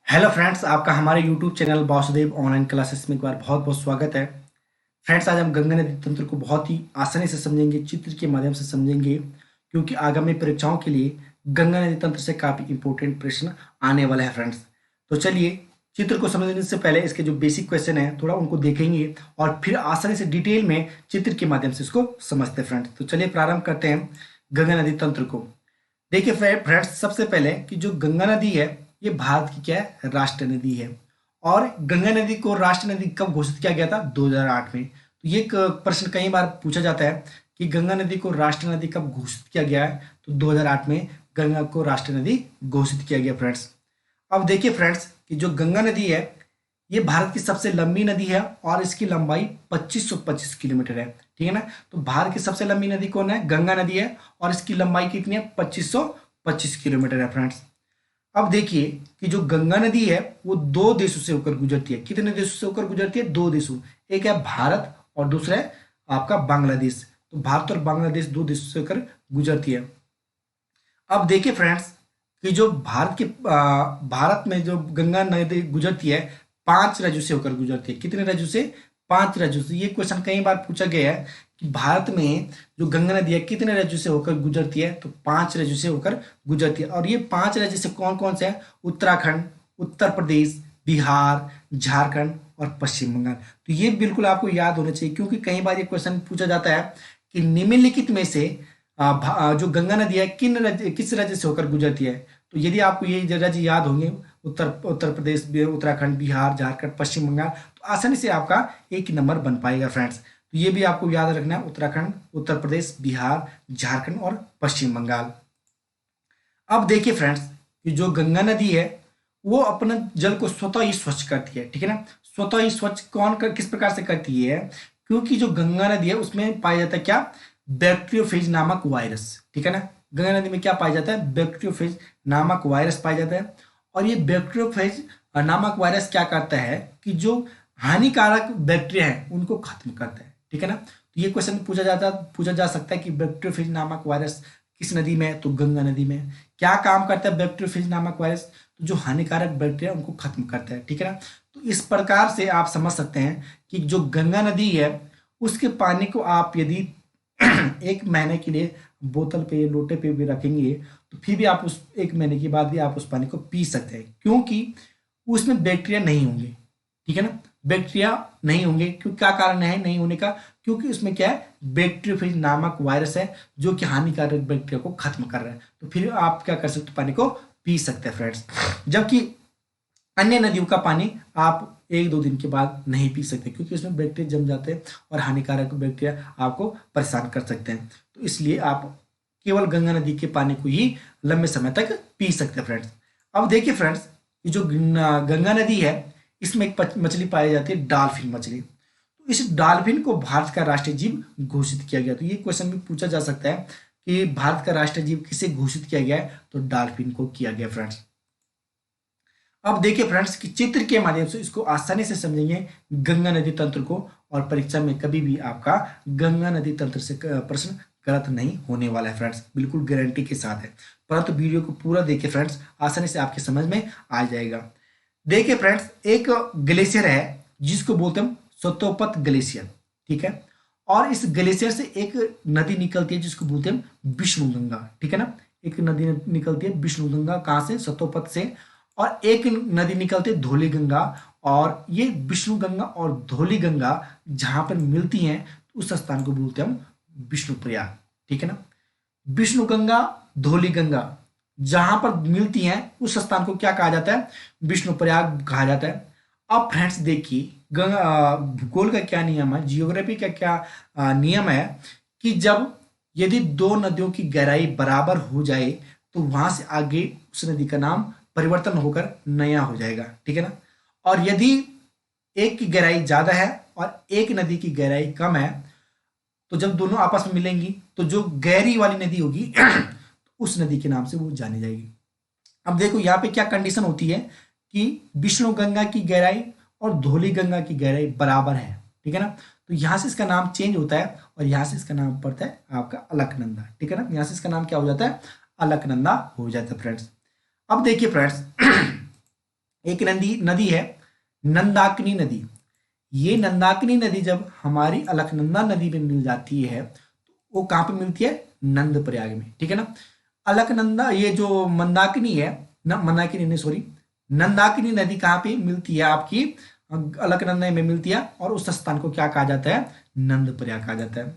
Hello friends, आपका हमारे YouTube channel Vasudev online classes में एक बार बहुत बहुत स्वागत है। फ्रेंड्स, आज हम गंगा नदी तंत्र को बहुत ही आसानी से समझेंगे, चित्र के माध्यम से समझेंगे, क्योंकि आगामी परीक्षाओं के लिए गंगा नदी तंत्र से काफ़ी इंपॉर्टेंट प्रश्न आने वाले हैं फ्रेंड्स। तो चलिए, चित्र को समझने से पहले इसके जो बेसिक क्वेश्चन है थोड़ा उनको देखेंगे और फिर आसानी से डिटेल में चित्र के माध्यम से इसको समझते हैं फ्रेंड्स। तो चलिए प्रारंभ करते हैं गंगा नदी तंत्र को। देखिए फ्रेंड्स, सबसे पहले कि जो गंगा नदी है ये भारत की क्या है, राष्ट्र नदी है। और गंगा नदी को राष्ट्र नदी कब घोषित किया गया था? 2008 में। तो ये एक प्रश्न कई बार पूछा जाता है कि गंगा नदी को राष्ट्र नदी कब घोषित किया गया है। तो 2008 में गंगा को राष्ट्र नदी घोषित किया गया फ्रेंड्स। अब देखिए फ्रेंड्स कि जो गंगा नदी है ये भारत की सबसे लंबी नदी है और इसकी लंबाई 2525 किलोमीटर है। ठीक है ना। तो भारत की सबसे लंबी नदी कौन है? गंगा नदी है और इसकी लंबाई कितनी है? 2525 किलोमीटर है फ्रेंड्स। अब देखिए कि जो गंगा नदी है वो दो देशों से होकर गुजरती है। कितने देशों से होकर गुजरती है? दो देशों। एक है भारत और दूसरा है आपका बांग्लादेश। तो भारत और बांग्लादेश दो देशों से होकर गुजरती है। अब देखिए फ्रेंड्स कि जो भारत में जो गंगा नदी गुजरती है पांच राज्यों से होकर गुजरती है। कितने राज्यों से? पांच राज्यों से। ये क्वेश्चन कई बार पूछा गया है कि भारत में जो गंगा नदी है कितने राज्यों से होकर गुजरती है? तो पांच राज्यों से होकर गुजरती है। और ये पांच राज्य से कौन कौन से हैं? उत्तराखंड, उत्तर प्रदेश, बिहार, झारखंड और पश्चिम बंगाल। तो ये बिल्कुल आपको याद होना चाहिए, क्योंकि कई बार ये क्वेश्चन पूछा जाता है कि निम्नलिखित में से जो गंगा नदी है किस राज्य से होकर गुजरती है। तो यदि आपको ये राज्य याद होंगे, उत्तर प्रदेश, उत्तराखंड, बिहार, झारखंड, पश्चिम बंगाल, तो आसानी से आपका एक नंबर बन पाएगा फ्रेंड्स। तो ये भी आपको याद रखना है, उत्तराखंड, उत्तर प्रदेश, बिहार, झारखंड और पश्चिम बंगाल। अब देखिए फ्रेंड्स कि जो गंगा नदी है वो अपना जल को स्वतः ही स्वच्छ करती है। ठीक है ना। स्वतः ही स्वच्छ किस प्रकार से करती है? क्योंकि जो गंगा नदी है उसमें पाया जाता है क्या? बैक्टीरियोफेज नामक वायरस। ठीक है ना। गंगा नदी में क्या पाया जाता है? बैक्टीरियोफेज नामक वायरस पाया जाता है। और ये बैक्टीरियोफेज नामक वायरस क्या करता है कि जो हानिकारक बैक्टीरिया है उनको खत्म करता है। ठीक है ना। तो ये क्वेश्चन पूछा जा सकता है कि बैक्टीरियोफेज नामक वायरस किस नदी में है? तो गंगा नदी में। क्या काम करता है बैक्टीरियोफेज नामक वायरस? तो जो हानिकारक बैक्टीरिया उनको खत्म करता है। ठीक है ना। तो इस प्रकार से आप समझ सकते हैं कि जो गंगा नदी है उसके पानी को आप यदि एक महीने के लिए बोतल पे, लोटे पे भी रखेंगे तो फिर भी आप उस एक महीने के बाद भी आप उस पानी को पी सकते हैं, क्योंकि उसमें बैक्टीरिया नहीं होंगे। ठीक है ना। बैक्टीरिया नहीं होंगे। क्यों? क्या कारण है नहीं होने का? क्योंकि उसमें क्या है? बैक्टीरियोफेज नामक वायरस है जो कि हानिकारक बैक्टीरिया को खत्म कर रहा है। तो फिर आप क्या कर सकते हो? पानी को पी सकते हैं फ्रेंड्स। जबकि अन्य नदियों का पानी आप एक दो दिन के बाद नहीं पी सकते, क्योंकि उसमें बैक्टीरिया जम जाते हैं और हानिकारक बैक्टीरिया आपको परेशान कर सकते हैं। तो इसलिए आप केवल गंगा नदी के पानी को ही लंबे समय तक पी सकते हैं फ्रेंड्स। अब देखिए फ्रेंड्स, ये जो गंगा नदी है इसमें एक मछली पाई जाती है, डॉल्फिन मछली। तो इस डॉल्फिन को भारत का राष्ट्रीय जीव घोषित किया गया। तो ये क्वेश्चन भी पूछा जा सकता है कि भारत का राष्ट्रीय जीव किसे घोषित किया गया है? तो डॉल्फिन को किया गया फ्रेंड्स। अब देखिए फ्रेंड्स कि चित्र के माध्यम से इसको आसानी से समझेंगे गंगा नदी तंत्र को, और परीक्षा में कभी भी आपका गंगा नदी तंत्र से प्रश्न गलत नहीं होने वाला है फ्रेंड्स, बिल्कुल गारंटी के साथ है। परंतु वीडियो को पूरा देखिए फ्रेंड्स, आसानी से आपके समझ में आ जाएगा। देखिए फ्रेंड्स, एक ग्लेशियर है जिसको बोलते हैं सतोपत ग्लेशियर। ठीक है। और इस ग्लेशियर से एक नदी निकलती है जिसको बोलते हैं विष्णुगंगा। ठीक है ना। एक नदी निकलती है विष्णुगंगा, कहाँ से? सतोपत से। और एक नदी निकलती है धौली गंगा। और ये विष्णु गंगा और धौली गंगा जहां पर मिलती हैं उस स्थान को बोलते हैं हम विष्णु प्रयाग। ठीक है ना। विष्णु गंगा, धौली गंगा जहां पर मिलती हैं उस स्थान को क्या कहा जाता है? विष्णु प्रयाग कहा जाता है। अब फ्रेंड्स देखिए, गंगा भूगोल का क्या नियम है, जियोग्राफी का क्या नियम है कि जब यदि दो नदियों की गहराई बराबर हो जाए तो वहां से आगे उस नदी का नाम परिवर्तन होकर नया हो जाएगा। ठीक है ना। और यदि एक की गहराई ज्यादा है और एक नदी की गहराई कम है, तो जब दोनों आपस में मिलेंगी तो जो गहरी वाली नदी होगी उस नदी के नाम से वो जानी जाएगी। अब देखो यहाँ पे क्या कंडीशन होती है कि विष्णु गंगा की गहराई और धौली गंगा की गहराई बराबर है। ठीक है ना। तो यहाँ से इसका नाम चेंज होता है और यहाँ से इसका नाम पड़ता है आपका अलकनंदा। ठीक है ना। यहाँ से इसका नाम क्या हो जाता है? अलकनंदा हो जाता है फ्रेंड्स। अब देखिए फ्रेंड्स एक नदी नदी है नंदाकिनी नदी। ये नंदाकिनी नदी जब हमारी अलकनंदा नदी में मिल जाती है तो वो कहाँ पे मिलती है? नंद प्रयाग में, ठीक है ना। अलकनंदा ये जो मंदाकिनी है ना, मंदाकिनी नहीं सॉरी, नंदाकिनी नदी कहाँ पे मिलती है? आपकी अलकनंदा में मिलती है, और उस स्थान को क्या कहा जाता है? नंद प्रयाग कहा जाता है।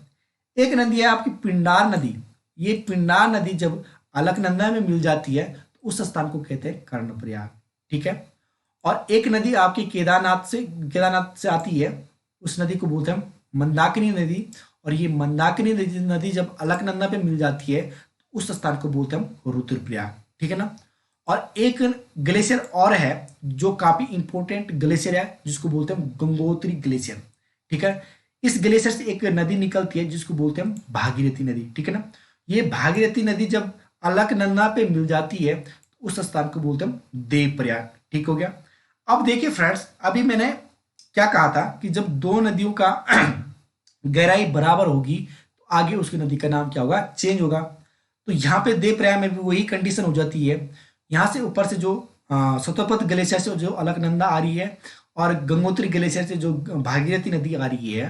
एक नदी है आपकी पिंडार नदी। ये पिंडार नदी जब अलकनंदा में मिल जाती है तो उस स्थान को कहते हैं कर्णप्रयाग, ठीक है। और एक नदी आपकी केदारनाथ से आती है, उस नदी को बोलते हैं मंदाकिनी नदी। और ये मंदाकिनी नदी जब अलकनंदा पे मिल जाती है तो उस स्थान को बोलते हैं रुद्रप्रयाग, ठीक है ना। और एक ग्लेशियर और है जो काफी इंपॉर्टेंट ग्लेशियर है, जिसको बोलते हैं गंगोत्री ग्लेशियर, ठीक है। इस ग्लेशियर से एक नदी निकलती है जिसको बोलते हैं भागीरथी नदी, ठीक है ना। ये भागीरथी नदी जब अलकनंदा पे मिल जाती है तो उस स्थान को बोलते हैं देवप्रयाग, ठीक हो गया। अब देखिए फ्रेंड्स, अभी मैंने क्या कहा था कि जब दो नदियों का गहराई बराबर होगी तो आगे उसकी नदी का नाम क्या होगा? चेंज होगा। तो यहाँ पे देवप्रयाग में भी वही कंडीशन हो जाती है। यहाँ से ऊपर से जो सतोपत ग्लेशियर से जो अलकनंदा आ रही है और गंगोत्री ग्लेशियर से जो भागीरथी नदी आ रही है,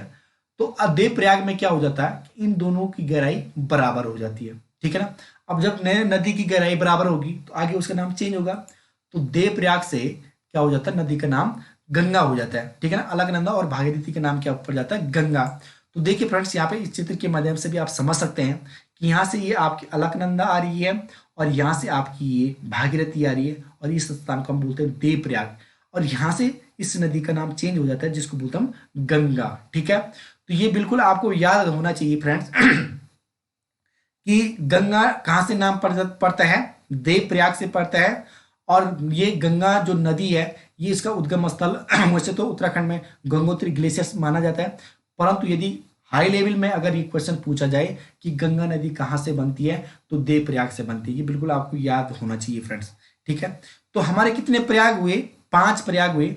तो अब देवप्रयाग में क्या हो जाता है कि इन दोनों की गहराई बराबर हो जाती है, ठीक है ना। अब जब नए नदी की गहराई बराबर होगी तो आगे उसका नाम चेंज होगा। तो देवप्रयाग से क्या हो जाता है? नदी का नाम गंगा हो जाता है, ठीक है ना। अलकनंदा और भागीरथी का नाम क्या पड़ जाता है? गंगा। तो देखिए फ्रेंड्स, यहाँ पे इस चित्र के माध्यम से भी आप समझ सकते हैं कि यहाँ से ये आपकी अलकनंदा आ रही है और यहाँ से आपकी ये भागीरथी आ रही है, और इस स्थान को हम बोलते हैं देवप्रयाग। और यहाँ से इस नदी का नाम चेंज हो जाता है जिसको बोलते हैं हम गंगा, ठीक है। तो ये बिल्कुल आपको याद होना चाहिए फ्रेंड्स कि गंगा कहाँ से नाम पड़ता है? देवप्रयाग से पड़ता है। और ये गंगा जो नदी है ये इसका उद्गम स्थल वैसे तो उत्तराखंड में गंगोत्री ग्लेशियर माना जाता है, परंतु यदि हाई लेवल में अगर ये क्वेश्चन पूछा जाए कि गंगा नदी कहाँ से बनती है तो देवप्रयाग से बनती है। ये बिल्कुल आपको याद होना चाहिए फ्रेंड्स, ठीक है। तो हमारे कितने प्रयाग हुए? 5 प्रयाग हुए।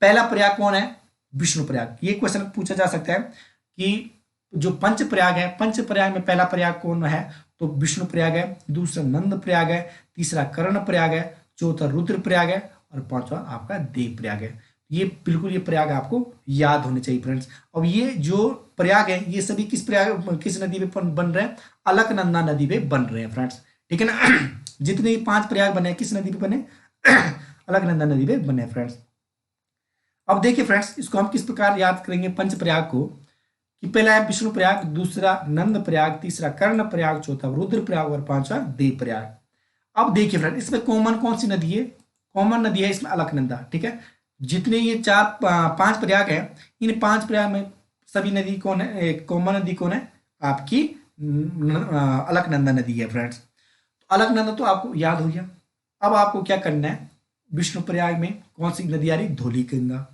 पहला प्रयाग कौन है? विष्णु प्रयाग। ये क्वेश्चन पूछा जा सकता है कि जो पंच प्रयाग है, पंच प्रयाग में पहला प्रयाग कौन है? तो विष्णु प्रयाग है, दूसरा नंद प्रयाग है, तीसरा कर्ण प्रयाग है, चौथा रुद्र प्रयाग है, और पांचवा आपका देव प्रयाग है। ये बिल्कुल ये प्रयाग आपको याद होने चाहिए फ्रेंड्स। अब ये जो प्रयाग है ये सभी किस नदी पे बन रहे हैं? अलकनंदा नदी पे बन रहे हैं फ्रेंड्स, ठीक है ना। जितने 5 प्रयाग बने किस नदी पे बने? अलकनंदा नदी पे बने फ्रेंड्स। अब देखिए फ्रेंड्स, इसको हम किस प्रकार याद करेंगे पंच प्रयाग को, कि पहला है विष्णु प्रयाग, दूसरा नंद प्रयाग, तीसरा कर्ण प्रयाग, चौथा रुद्र प्रयाग और पांचवा देव प्रयाग। अब देखिए फ्रेंड, इसमें कॉमन कौन सी नदी है? कॉमन नदी है इसमें अलकनंदा, ठीक है। जितने ये 5 प्रयाग है, इन 5 प्रयाग में सभी नदी कौन है? कॉमन नदी कौन है? आपकी अलकनंदा नदी है फ्रेंड्स। तो अलकनंदा तो आपको याद हो गया। अब आपको क्या करना है? विष्णु प्रयाग में कौन सी नदी आ रही? धौली गंगा।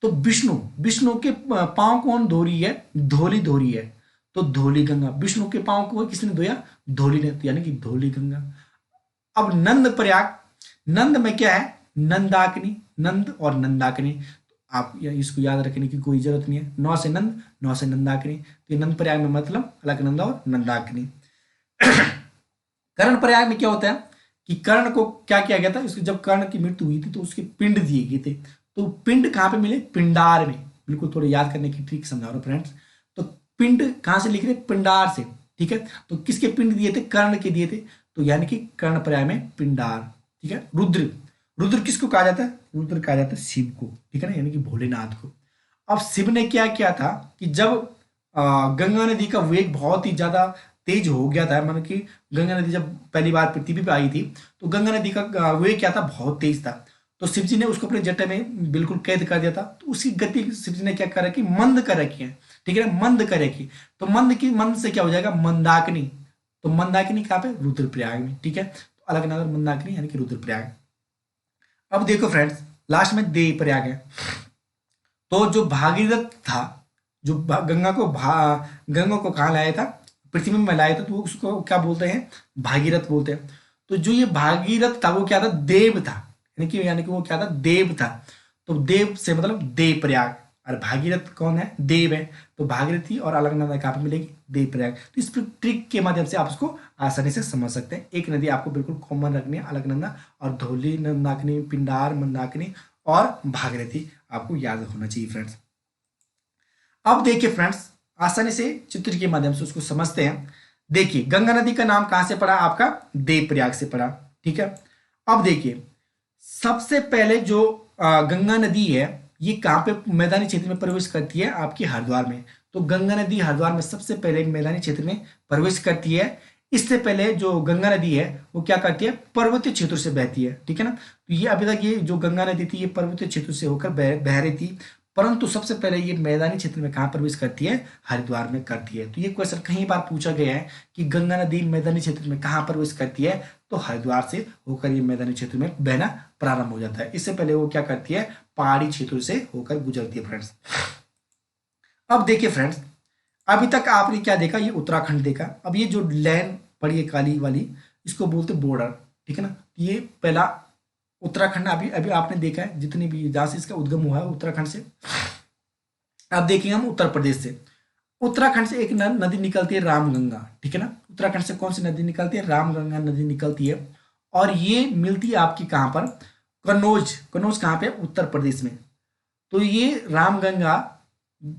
तो विष्णु विष्णु के पांव कौन धो रही है? धौली धो रही है, तो धौली गंगा। विष्णु के पांव को किसने धोया? धौली ने, यानी कि धौली गंगा। अब नंद प्रयाग, नंद में क्या है? नंदाकिनी, नंद और नंदाकिनी। तो आप इसको याद रखने की कोई जरूरत नहीं है। नौ से नंद, नौ से नंदाकिनी। तो ये नंद प्रयाग में मतलब अलकनंदा और नंदाकिनी। कर्ण प्रयाग में क्या होता है कि कर्ण को क्या किया गया था? इसको जब कर्ण की मृत्यु हुई थी तो उसके पिंड दिए गए थे। तो पिंड कहाँ पे मिले? पिंडार में। बिल्कुल थोड़े याद करने की ट्रिक समझा रहा हूँ फ्रेंड्स। तो पिंड कहाँ से लिख रहे? पिंडार से, ठीक है। तो किसके पिंड दिए थे? कर्ण के दिए थे। तो यानी कि कर्ण प्रयाग में पिंडार, ठीक है। रुद्र, रुद्र किसको कहा जाता है? रुद्र कहा जाता है शिव को, ठीक है ना, यानी कि भोलेनाथ को। अब शिव ने क्या किया था कि जब गंगा नदी का वेग बहुत ही ज्यादा तेज हो गया था, मतलब कि गंगा नदी जब पहली बार पृथ्वी पे आई थी तो गंगा नदी का वेग क्या था? बहुत तेज था। तो शिव जी ने उसको अपने जटा में बिल्कुल कैद कर दिया था। तो उसकी गति शिव जी ने क्या कर रखी? मंद कर रखी है, ठीक है ना, मंद कर रखी। तो मंद से क्या हो जाएगा? मंदाकिनी। तो मंदाकिनी कहाँ पे? रुद्रप्रयाग में, ठीक है। तो अलकनंदा और मंदाकिनी यानी कि रुद्रप्रयाग। अब देखो फ्रेंड्स, लास्ट में देव प्रयाग है। तो जो भागीरथ था, जो गंगा को कहाँ लाया था? पृथ्वी में लाया था, तो वो उसको क्या बोलते हैं? भागीरथ बोलते हैं। तो जो ये भागीरथ था वो क्या था? देव था, यानी कि वो क्या था? देव था। तो देव से मतलब देव प्रयाग, और भागीरथ कौन है, देव है, तो भागीरथी और अलकनंदा कहाँ पे मिलेगी, देव प्रयाग। तो इस ट्रिक के माध्यम से आप उसको आसानी से समझ सकते हैं। एक नदी आपको बिल्कुल कॉमन रखनी है, अलकनंदा, और धौली, मंदाकिनी, पिंडार, मंदाकिनी और भागीरथी आपको याद होना चाहिए फ्रेंड्स। अब देखिए फ्रेंड्स, आसानी से चित्र के माध्यम से उसको समझते हैं। देखिए गंगा नदी का नाम कहां से पड़ा, आपका देवप्रयाग से पड़ा, ठीक है। अब देखिए सबसे पहले जो गंगा नदी है ये कहां पे मैदानी क्षेत्र में प्रवेश करती है, आपकी हरिद्वार में। तो गंगा नदी हरिद्वार में सबसे पहले मैदानी क्षेत्र में प्रवेश करती है। इससे पहले जो गंगा नदी है वो क्या करती है, पर्वतीय क्षेत्र से बहती है, ठीक है ना। तो ये अभी तक ये जो गंगा नदी थी ये पर्वतीय क्षेत्र से होकर बह रही थी, परंतु सबसे पहले ये मैदानी क्षेत्र में कहाँ प्रवेश करती है, हरिद्वार में करती है। तो ये क्वेश्चन कई बार पूछा गया है कि गंगा नदी मैदानी क्षेत्र में कहाँ प्रवेश करती है, तो हरिद्वार से होकर ये मैदानी क्षेत्र में बहना प्रारंभ हो जाता है। इससे पहले वो क्या करती है, पहाड़ी क्षेत्रों से होकर गुजरती है फ्रेंड्स। अब देखिए फ्रेंड्स, अभी तक आपने क्या देखा, ये उत्तराखंड देखा। अब ये जो लाइन पड़ी है काली वाली, इसको बोलते बॉर्डर, ठीक है ना। ये पहला उत्तराखंड अभी अभी आपने देखा है, जितनी भी जहां से इसका उद्गम हुआ है उत्तराखंड से। अब देखेंगे हम उत्तर प्रदेश से। उत्तराखंड से एक नदी निकलती है रामगंगा, ठीक है ना। उत्तराखंड से कौन सी नदी निकलती है, रामगंगा नदी निकलती है, और ये मिलती है आपकी कहां पर, कन्नौज। कन्नौज कहां पे, उत्तर प्रदेश में। तो ये रामगंगा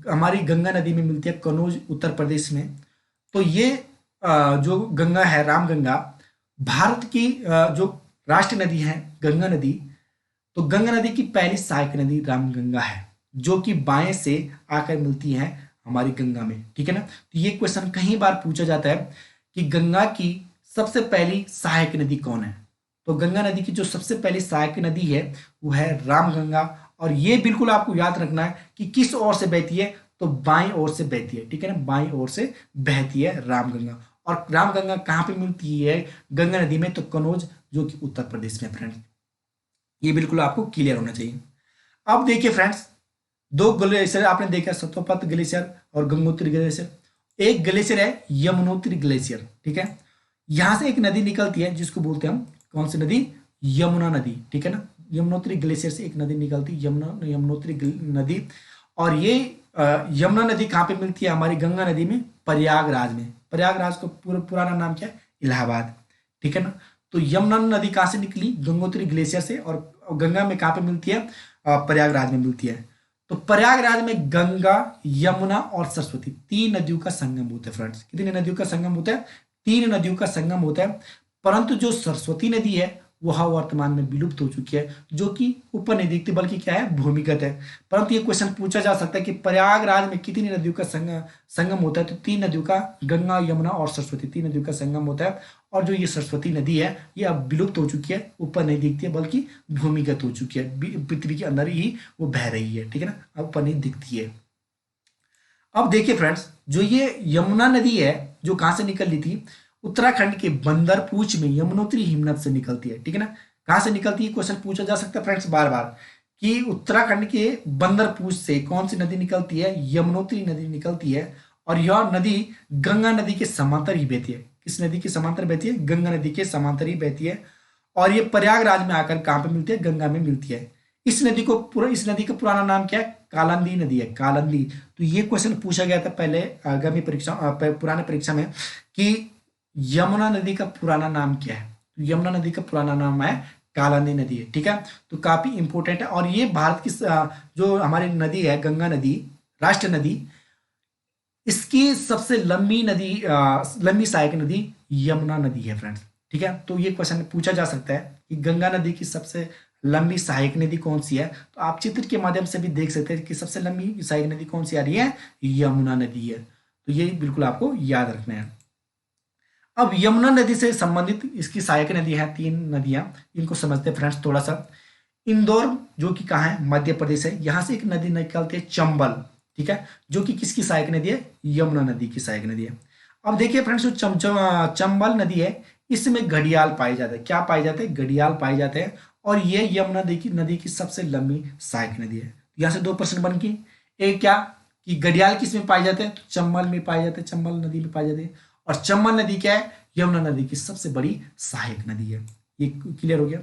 हमारी गंगा नदी में मिलती है कन्नौज उत्तर प्रदेश में। तो ये जो गंगा है रामगंगा, भारत की जो राष्ट्रीय नदी है गंगा नदी, तो गंगा नदी की पहली सहायक नदी रामगंगा है, जो कि बाएं से आकर मिलती है हमारी गंगा में, ठीक है ना। तो ये क्वेश्चन कई बार पूछा जाता है कि गंगा की सबसे पहली सहायक नदी कौन है। तो गंगा नदी की जो सबसे पहली सहायक नदी है वो है रामगंगा, और ये बिल्कुल आपको याद रखना है कि किस ओर से बहती है, तो बाईं ओर से बहती है, ठीक है ना, बाईं ओर से बहती है रामगंगा। और रामगंगा कहाँ पे मिलती है, गंगा नदी में, तो कन्नौज, जो कि उत्तर प्रदेश में फ्रेंड्स। ये बिल्कुल आपको क्लियर होना चाहिए। अब देखिए फ्रेंड्स, दो ग्लेशियर आपने देखा, सतोपत ग्लेशियर और गंगोत्री ग्लेशियर। एक ग्लेशियर है यमुनोत्री ग्लेशियर, ठीक है। यहां से एक नदी निकलती है जिसको बोलते हैं हम, कौन सी नदी, यमुना नदी, ठीक है ना। यमुनोत्री ग्लेशियर से एक नदी निकलती है, यमुनोत्री नदी। और ये यमुना नदी कहाँ पे मिलती है, हमारी गंगा नदी में, प्रयागराज में। प्रयागराज का पुराना नाम क्या है, इलाहाबाद, ठीक है ना। तो यमुना नदी कहाँ से निकली, गंगोत्री ग्लेशियर से, और गंगा में कहाँ पे मिलती है, प्रयागराज में मिलती है। तो प्रयागराज में गंगा, यमुना और सरस्वती, तीन नदियों का संगम होता है फ्रेंड्स। कितनी नदियों का संगम होता है, तीन नदियों का संगम होता है। परंतु जो सरस्वती नदी है वह वर्तमान में विलुप्त हो चुकी है, जो कि ऊपर नहीं दिखती बल्कि क्या है, भूमिगत है। परंतु ये क्वेश्चन पूछा जा सकता है कि प्रयागराज में कितनी नदियों का संगम होता है, तो तीन नदियों का, गंगा, यमुना और सरस्वती, तीन नदियों का संगम होता है। और जो ये सरस्वती नदी है ये अब विलुप्त हो चुकी है, ऊपर नहीं दिखती है बल्कि भूमिगत हो चुकी है, पृथ्वी के अंदर ही वो बह रही है, ठीक है ना, अब ऊपर नहीं दिखती है। अब देखिए फ्रेंड्स, जो ये यमुना नदी है जो कहां से निकल रही थी, उत्तराखंड के बंदरपूछ में यमुनोत्री हिमनद से निकलती है, ठीक है ना। कहां से निकलती है, क्वेश्चन पूछा जा सकता है फ्रेंड्स बार बार, कि उत्तराखंड के बंदरपूछ से कौन सी नदी निकलती है, यमुनोत्री नदी निकलती है। और यह नदी गंगा नदी के समांतर ही बहती है। किस नदी के समांतर बहती है, गंगा नदी के समांतर ही बहती है। और ये प्रयागराज में आकर कहां पे मिलती है, गंगा में मिलती है। इस नदी का पुराना नाम क्या है, कालंदी नदी है, कालंदी। तो ये क्वेश्चन पूछा गया था पहले आगामी परीक्षा, पुराने परीक्षा में, कि यमुना नदी का पुराना नाम क्या है। तो यमुना नदी का पुराना नाम है कालंदी नदी है, ठीक है। तो काफी इंपॉर्टेंट है। और ये भारत की जो हमारी नदी है गंगा नदी, राष्ट्रीय नदी, इसकी सबसे लंबी नदी, लंबी सहायक नदी यमुना नदी है फ्रेंड्स, ठीक है। तो ये क्वेश्चन पूछा जा सकता है कि गंगा नदी की सबसे लंबी सहायक नदी कौन सी है। तो आप चित्र के माध्यम से भी देख सकते हैं कि सबसे लंबी सहायक नदी कौन सी आ रही है, यमुना नदी है। तो ये बिल्कुल आपको याद रखना है। अब यमुना नदी से संबंधित इसकी सहायक नदी है, तीन नदियां, इनको समझते हैं फ्रेंड्स थोड़ा सा। इंदौर, जो कि कहाँ है, मध्य प्रदेश है, यहां से एक नदी निकलती है चंबल, ठीक है, जो कि किसकी सहायक नदी है, यमुना नदी की सहायक नदी है। अब देखिए फ्रेंड्स, जो चंबल नदी है इसमें घड़ियाल पाए जाते हैं। क्या पाए जाते हैं, घड़ियाल पाए जाते हैं। और ये यमुना नदी की सबसे लंबी सहायक नदी है। यहाँ से दो प्रश्न बन गए, एक क्या, कि घड़ियाल किस में पाए जाते हैं, तो चंबल में पाए जाते हैं, चंबल नदी में पाए जाते हैं। और चंबल नदी क्या है, यमुना नदी की सबसे बड़ी सहायक नदी है। ये क्लियर हो गया।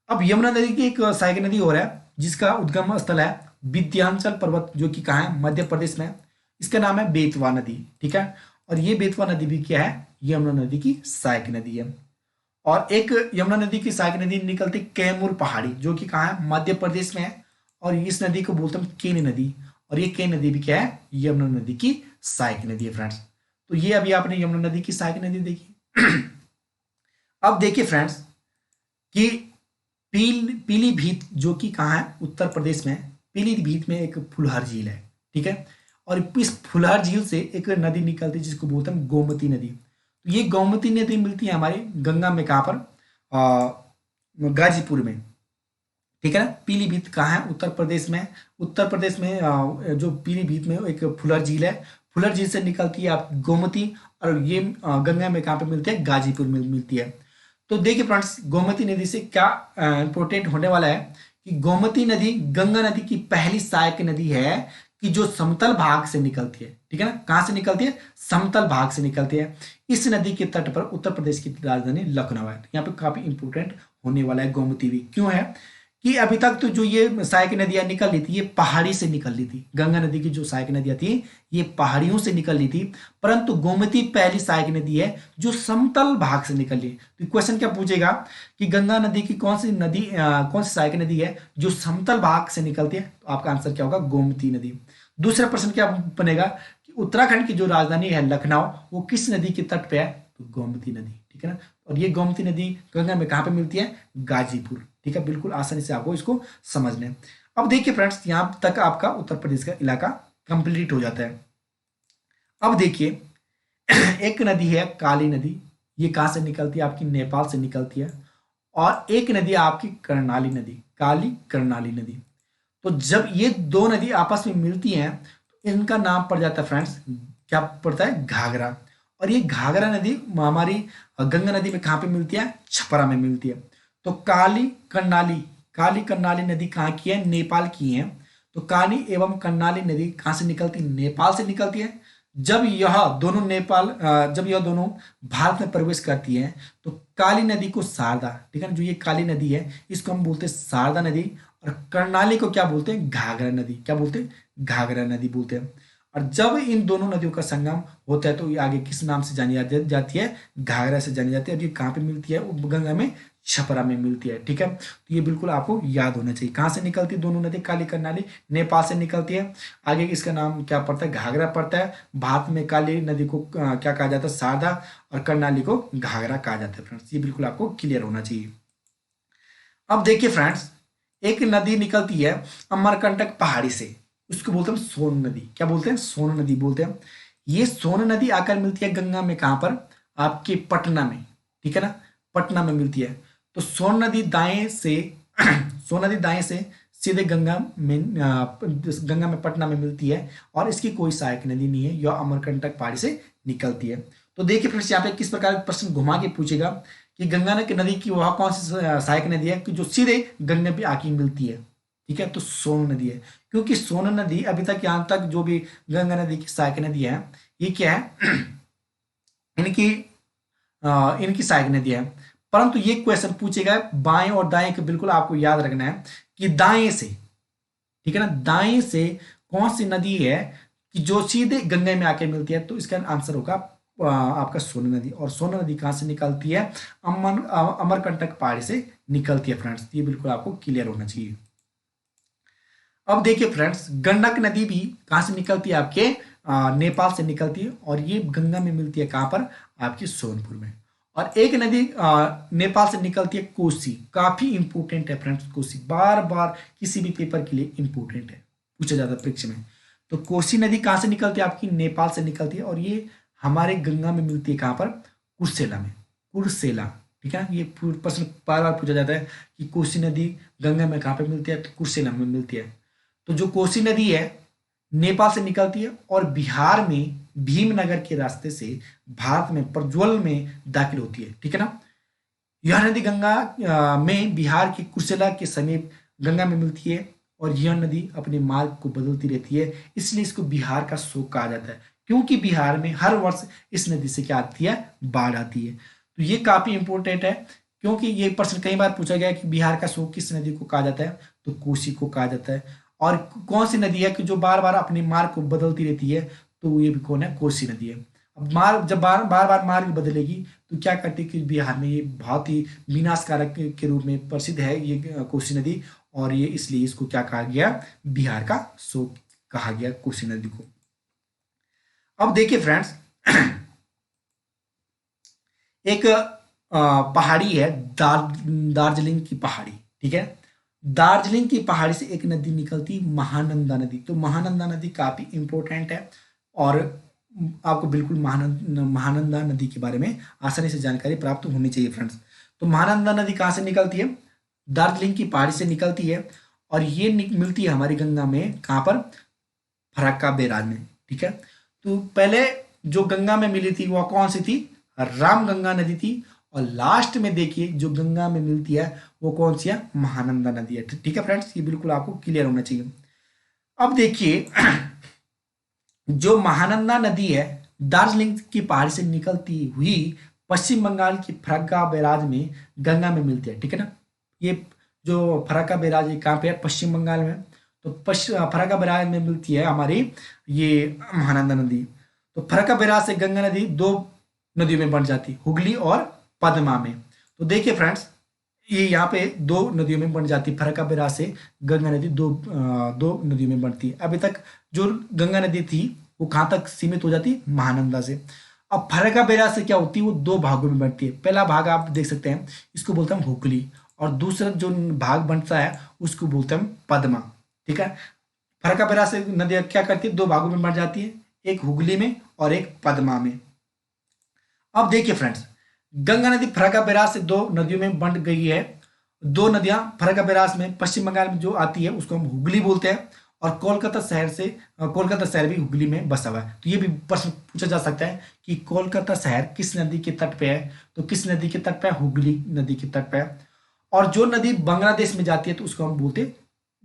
अब यमुना नदी की एक सहायक नदी हो रहा है जिसका उद्गम स्थल है विंध्याचल पर्वत जो कि कहाँ है, मध्य प्रदेश में है। इसका नाम है बेतवा नदी, ठीक है। और ये बेतवा नदी भी क्या है, यमुना नदी की सहायक नदी है। और एक यमुना नदी की सहायक नदी निकलती कैमूर पहाड़ी, जो कि कहाँ है, मध्य प्रदेश में है। और इस नदी को बोलते हैं केन नदी। और ये केन नदी भी क्या है, यमुना नदी की सहायक नदी है फ्रेंड्स। तो ये अभी आपने यमुना नदी की सहायक नदी देखी। अब देखिए फ्रेंड्स कि पीलीभीत जो कि कहाँ है, उत्तर प्रदेश में है। पीलीभीत में एक फुलहर झील है, ठीक है। और इस फुलहर झील से एक नदी निकलती है जिसको बोलते हैं गोमती नदी। तो ये गोमती नदी मिलती है हमारी गंगा में, कहाँ पर, गाजीपुर में, ठीक है ना। पीलीभीत कहाँ है, उत्तर प्रदेश में। उत्तर प्रदेश में जो पीलीभीत में एक फुलहर झील है, फुलहर झील से निकलती है आप गोमती। और ये गंगा में कहाँ पे मिलती है, गाजीपुर में मिलती है। तो देखिए फ्रेंड्स, गोमती नदी से क्या इंपॉर्टेंट होने वाला है कि गोमती नदी गंगा नदी की पहली सहायक नदी है कि जो समतल भाग से निकलती है, ठीक है ना। कहाँ से निकलती है, समतल भाग से निकलती है। इस नदी के तट पर उत्तर प्रदेश की राजधानी लखनऊ है। यहाँ पे काफी इंपॉर्टेंट होने वाला है गोमती भी। क्यों है कि अभी तक तो जो ये सहायक नदियां निकल रही थी, ये पहाड़ी से निकल रही थी। गंगा नदी की जो सहायक नदियां थी, ये पहाड़ियों से निकल रही थी। परंतु गोमती पहली सहायक नदी है जो समतल भाग से निकल रही है। तो क्वेश्चन क्या पूछेगा कि गंगा नदी की कौन सी नदी, कौन सी सहायक नदी है जो समतल भाग से निकलती है, तो आपका आंसर क्या होगा, गोमती नदी। दूसरा प्रश्न क्या बनेगा कि उत्तराखंड की जो राजधानी है लखनऊ, वो किस नदी के तट पे है, तो गोमती नदी, ठीक है ना। और ये गोमती नदी गंगा में कहाँ पे मिलती है, गाजीपुर, ठीक है। बिल्कुल आसानी से आपको इसको समझ लें। अब देखिए फ्रेंड्स, यहां तक आपका उत्तर प्रदेश का इलाका कंप्लीट हो जाता है। अब देखिए एक नदी है काली नदी, ये कहां से निकलती है, आपकी नेपाल से निकलती है। और एक नदी है आपकी कर्णाली नदी, काली कर्णाली नदी। तो जब ये दो नदी आपस में मिलती हैं तो इनका नाम पड़ जाता है फ्रेंड्स, क्या पड़ता है, घाघरा। और ये घाघरा नदी हमारी गंगा नदी में कहाँ पे मिलती है, छपरा में मिलती है। तो काली कर्णाली नदी कहाँ की है, नेपाल की है। तो काली एवं कर्णाली नदी कहाँ से निकलती है, नेपाल से निकलती है। जब यह दोनों भारत में प्रवेश करती है तो काली नदी को शारदा, ठीक है ना, जो ये काली नदी है इसको हम बोलते हैं शारदा नदी। और कर्णाली को क्या बोलते हैं, घाघरा नदी, क्या बोलते हैं, घाघरा नदी बोलते हैं। और जब इन दोनों नदियों का संगम होता है तो ये आगे किस नाम से जानी जाती है, घाघरा से जानी जाती है। और ये कहाँ पे मिलती है, वो गंगा में छपरा में मिलती है, ठीक है। तो ये बिल्कुल आपको याद होना चाहिए। कहाँ से निकलती है दोनों नदी, काली कर्णाली नेपाल से निकलती है। आगे इसका नाम क्या पड़ता है, घाघरा पड़ता है। भारत में काली नदी को क्या कहा जाता है, शारदा। और कर्णाली को घाघरा कहा जाता है फ्रेंड्स। ये बिल्कुल आपको क्लियर होना चाहिए। अब देखिए फ्रेंड्स, एक नदी निकलती है अमरकंटक पहाड़ी से, उसको बोलते हैं सोन नदी। क्या बोलते हैं, सोन नदी बोलते हैं। ये सोन नदी आकर मिलती है गंगा में, कहां पर, आपके पटना में, ठीक है ना, पटना में मिलती है। तो सोन नदी दाएं से सोन नदी दाएं से सीधे गंगा में पटना में मिलती है। और इसकी कोई सहायक नदी नहीं है, यह अमरकंटक पहाड़ी से निकलती है। तो देखिए फ्रेंड्स, यहाँ पे किस प्रकार प्रश्न घुमा के पूछेगा कि गंगा नदी की वह कौन सी सहायक नदी है कि जो सीधे गंगा पे आके मिलती है, ठीक है। तो सोन नदी है, क्योंकि सोन नदी अभी तक यहां तक जो भी गंगा नदी की सहायक नदी है, ये क्या है, इनकी इनकी सहायक नदी है। परंतु ये क्वेश्चन पूछेगा बाएं और दाएं के, बिल्कुल आपको याद रखना है कि दाएं से, ठीक है ना, दाएं से कौन सी नदी है कि जो सीधे गंगा में आके मिलती है। तो इसका आंसर होगा आपका सोन नदी। और सोन नदी कहां से निकलती है, अमरकंटक पहाड़ी से निकलती है फ्रेंड्स। ये बिल्कुल आपको क्लियर होना चाहिए। अब देखिए फ्रेंड्स, गंडक नदी भी कहां से निकलती है, आपके नेपाल से निकलती है। और ये गंगा में मिलती है कहां पर, आपकी सोनपुर में। और एक नदी नेपाल से निकलती है कोसी, काफी इंपोर्टेंट है फ्रेंड्स कोसी, बार बार किसी भी पेपर के लिए इंपोर्टेंट है, पूछा जाता है परीक्षा में। तो कोसी नदी कहां से निकलती है, आपकी नेपाल से निकलती है। और ये हमारे गंगा में मिलती है कहां पर, कुर्सेला में, कुर्सेला, ठीक है ना। ये प्रश्न बार बार पूछा जाता है कि कोसी नदी गंगा में कहां पर मिलती है, तो कुर्सेला में मिलती है। तो जो कोसी नदी है नेपाल से निकलती है और बिहार में भीमनगर के रास्ते से भारत में प्रज्वल में दाखिल होती है, ठीक है ना। यह नदी गंगा में बिहार के कुर्सेला के समीप गंगा में मिलती है। और यह नदी अपने मार्ग को बदलती रहती है, इसलिए इसको बिहार का शोक कहा जाता है, क्योंकि बिहार में हर वर्ष इस नदी से क्या आती है, बाढ़ आती है। तो ये काफी इंपोर्टेंट है, क्योंकि ये प्रश्न कई बार पूछा गया है कि बिहार का शोक किस नदी को कहा जाता है, तो कोसी को कहा जाता है। और कौन सी नदी है कि जो बार बार अपने मार्ग को बदलती रहती है, तो ये भी कौन है, कोसी नदी है। अब मार्ग जब बार बार मार्ग बदलेगी तो क्या करती है कि बिहार में ये बहुत ही विनाशकारक के रूप में प्रसिद्ध है ये कोसी नदी, और ये इसलिए इसको क्या कहा गया, बिहार का शोक कहा गया कोसी नदी को। अब देखिए फ्रेंड्स, एक पहाड़ी है दार्जिलिंग की पहाड़ी, ठीक है। दार्जिलिंग की पहाड़ी से एक नदी निकलती, महानंदा नदी। तो महानंदा नदी काफी इंपॉर्टेंट है, और आपको बिल्कुल महानंदा नदी के बारे में आसानी से जानकारी प्राप्त होनी चाहिए फ्रेंड्स। तो महानंदा नदी कहाँ से निकलती है, दार्जिलिंग की पहाड़ी से निकलती है, और ये मिलती है हमारी गंगा में, कहाँ पर, फरक्का बैराज में, ठीक है। तो पहले जो गंगा में मिली थी वह कौन सी थी, रामगंगा नदी थी, और लास्ट में देखिए जो गंगा में मिलती है वो कौन सी है, महानंदा नदी है, ठीक है फ्रेंड्स, ये बिल्कुल आपको क्लियर होना चाहिए। अब देखिए जो महानंदा नदी है दार्जिलिंग की पहाड़ी से निकलती हुई पश्चिम बंगाल की फरक्का बैराज में गंगा में मिलती है, ठीक है ना। ये जो फरक्का बैराज है कहाँ पे है, पश्चिम बंगाल में। तो फरक्का बैराज में मिलती है हमारी ये महानंदा नदी। तो फरक्का बैराज से गंगा नदी दो नदियों में बन जाती, हुगली और पद्मा में। तो देखिए फ्रेंड्स, ये यहाँ पे दो नदियों में बन जाती, फरक्का बैराज से गंगा नदी दो नदियों में बनती है। अभी तक जो गंगा नदी थी वो कहाँ तक सीमित हो जाती, महानंदा से। अब फरक्का बैराज से क्या होती है, वो दो भागों में बनती है। पहला भाग आप देख सकते हैं, इसको बोलते हैं हुगली, और दूसरा जो भाग बनता है उसको बोलते हैं पद्मा, ठीक है। फरक्का बैराज से नदी क्या करती है, दो भागों में बन जाती है, एक हुगली में और एक पद्मा में। अब देखिए फ्रेंड्स, गंगा नदी फरक्का बैराज से दो नदियों में बंट गई है। दो नदियां फरक्का बैराज में पश्चिम बंगाल में जो आती है उसको हम हुगली बोलते हैं, और कोलकाता शहर भी हुगली में बसा हुआ है। तो ये भी प्रश्न पूछा जा सकता है कि कोलकाता शहर किस नदी के तट पे है, तो किस नदी के तट पे है, हुगली नदी के तट पे है। और जो नदी बांग्लादेश में जाती है तो उसको हम बोलते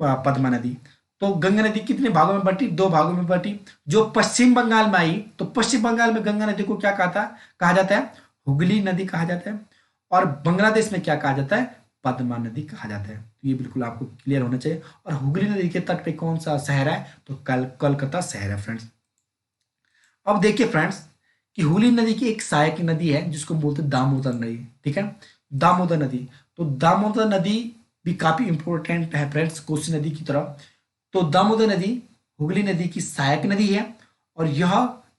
पद्मा नदी। तो गंगा नदी कितने भागों में बटी, दो भागों में बटी। जो पश्चिम बंगाल में आई, तो पश्चिम बंगाल में गंगा नदी को क्या कहा जाता है, हुगली नदी कहा जाता है, और बांग्लादेश में क्या कहा जाता है, पद्मा नदी कहा जाता है। तो ये बिल्कुल आपको क्लियर होना चाहिए। और हुगली नदी के तट पे कौन सा शहर है, तो कोलकाता शहर है फ्रेंड्स। अब देखिए फ्रेंड्स कि हुगली नदी की एक सहायक नदी है जिसको बोलते हैं दामोदर नदी, ठीक है, दामोदर नदी। तो दामोदर नदी भी काफी इंपॉर्टेंट है फ्रेंड्स कोसी नदी की तरह। तो दामोदर नदी हुगली नदी की सहायक नदी है, और यह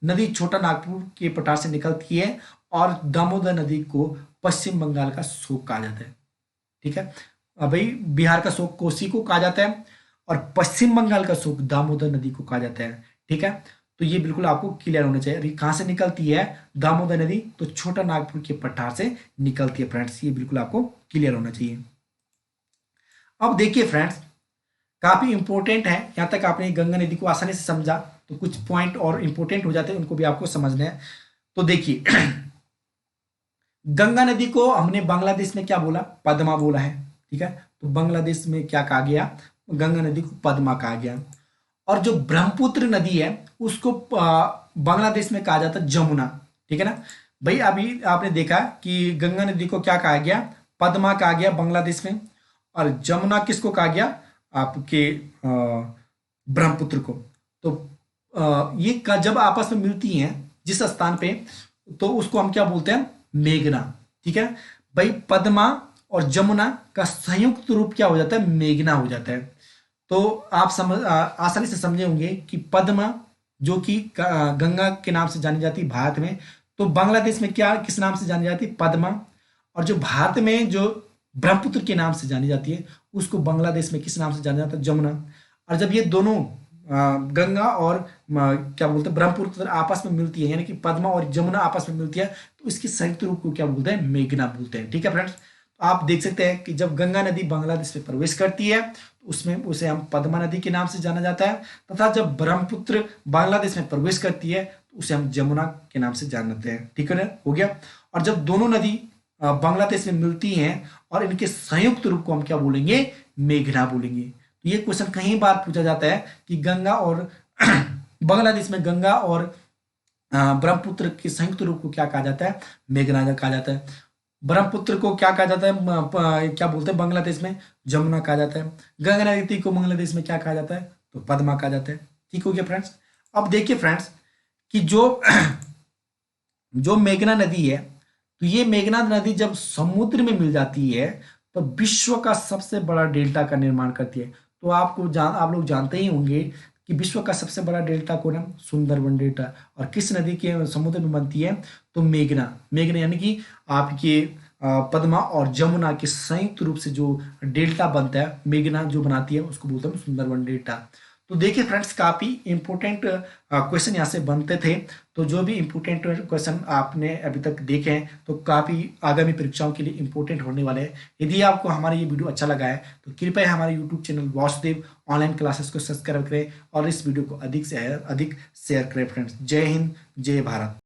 नदी छोटा नागपुर के पठार से निकलती है, और दामोदर नदी को पश्चिम बंगाल का शोक कहा जाता है, ठीक है। अब भाई बिहार का शोक कोसी को कहा जाता है, और पश्चिम बंगाल का शोक दामोदर नदी को कहा जाता है, ठीक है। तो ये बिल्कुल आपको क्लियर होना चाहिए। कहां से निकलती है दामोदर नदी, तो छोटा नागपुर के पठार से निकलती है फ्रेंड्स, ये बिल्कुल आपको क्लियर होना चाहिए। अब देखिए फ्रेंड्स, काफी इंपॉर्टेंट है, यहां तक आपने गंगा नदी को आसानी से समझा, तो कुछ पॉइंट और इंपॉर्टेंट हो जाते हैं, उनको भी आपको समझना है। तो देखिए गंगा नदी को हमने बांग्लादेश में क्या बोला, पद्मा बोला है, ठीक है। तो बांग्लादेश में क्या कहा गया, गंगा नदी को पद्मा कहा गया। और जो ब्रह्मपुत्र नदी है उसको बांग्लादेश में कहा जाता है जमुना, ठीक है ना। भाई अभी आपने देखा कि गंगा नदी को क्या कहा गया, पद्मा कहा गया बांग्लादेश में, और जमुना किसको कहा गया, आपके ब्रह्मपुत्र को। तो ये जब आपस में मिलती हैं जिस स्थान पे, तो उसको हम क्या बोलते हैं, मेघना, ठीक है। भाई पद्मा और जमुना का संयुक्त रूप क्या हो जाता है, मेघना हो जाता है। तो आप आसानी से समझे होंगे कि पद्मा जो कि गंगा के नाम से जानी जाती है भारत में, तो बांग्लादेश में क्या किस नाम से जानी जाती है, पद्मा। और जो भारत में जो ब्रह्मपुत्र के नाम से जानी जाती है उसको बांग्लादेश में किस नाम से जाना जाता है, जमुना। और जब ये दोनों गंगा और क्या बोलते हैं ब्रह्मपुत्र आपस में मिलती है, यानी कि पद्मा और जमुना आपस में मिलती है, तो इसके संयुक्त रूप को क्या बोलते हैं, मेघना बोलते हैं, ठीक है फ्रेंड्स। तो आप देख सकते हैं कि जब गंगा नदी बांग्लादेश में प्रवेश करती है तो उसमें उसे हम पद्मा नदी के नाम से जाना जाता है, तथा जब ब्रह्मपुत्र बांग्लादेश में प्रवेश करती है तो उसे हम जमुना के नाम से जानते हैं, ठीक है ना, हो गया। और जब दोनों नदी बांग्लादेश में मिलती हैं और इनके संयुक्त रूप को हम क्या बोलेंगे, मेघना बोलेंगे। तो ये क्वेश्चन कई बार पूछा जाता है कि गंगा और बांग्लादेश में गंगा और ब्रह्मपुत्र के संयुक्त रूप को क्या कहा जाता है, मेघना कहा जाता है। ब्रह्मपुत्र को क्या कहा जाता है, क्या बोलते हैं बांग्लादेश में, जमुना कहा जाता है। गंगा नदी को बांग्लादेश में क्या कहा जाता है, तो पद्मा कहा जाता है। ठीक हो गया फ्रेंड्स। अब देखिए फ्रेंड्स कि जो जो मेघना नदी है, तो ये मेघना नदी जब समुद्र में मिल जाती है तो विश्व का सबसे बड़ा डेल्टा का निर्माण करती है। तो आप लोग जानते ही होंगे कि विश्व का सबसे बड़ा डेल्टा कौन है, सुंदरबन डेल्टा। और किस नदी के समुद्र में बनती है, तो मेघना। मेघना यानी कि आपके पद्मा और जमुना के संयुक्त रूप से जो डेल्टा बनता है, मेघना जो बनाती है उसको बोलते हैं सुंदरबन डेल्टा। तो देखिए फ्रेंड्स, काफी इंपॉर्टेंट क्वेश्चन यहाँ से बनते थे। तो जो भी इंपॉर्टेंट क्वेश्चन आपने अभी तक देखे हैं तो काफी आगामी परीक्षाओं के लिए इंपॉर्टेंट होने वाले हैं। यदि आपको हमारा ये वीडियो अच्छा लगा है तो कृपया हमारे YouTube channel Vasudev online classes को सब्सक्राइब करें और इस वीडियो को अधिक से अधिक शेयर करें फ्रेंड्स। जय हिंद, जय भारत।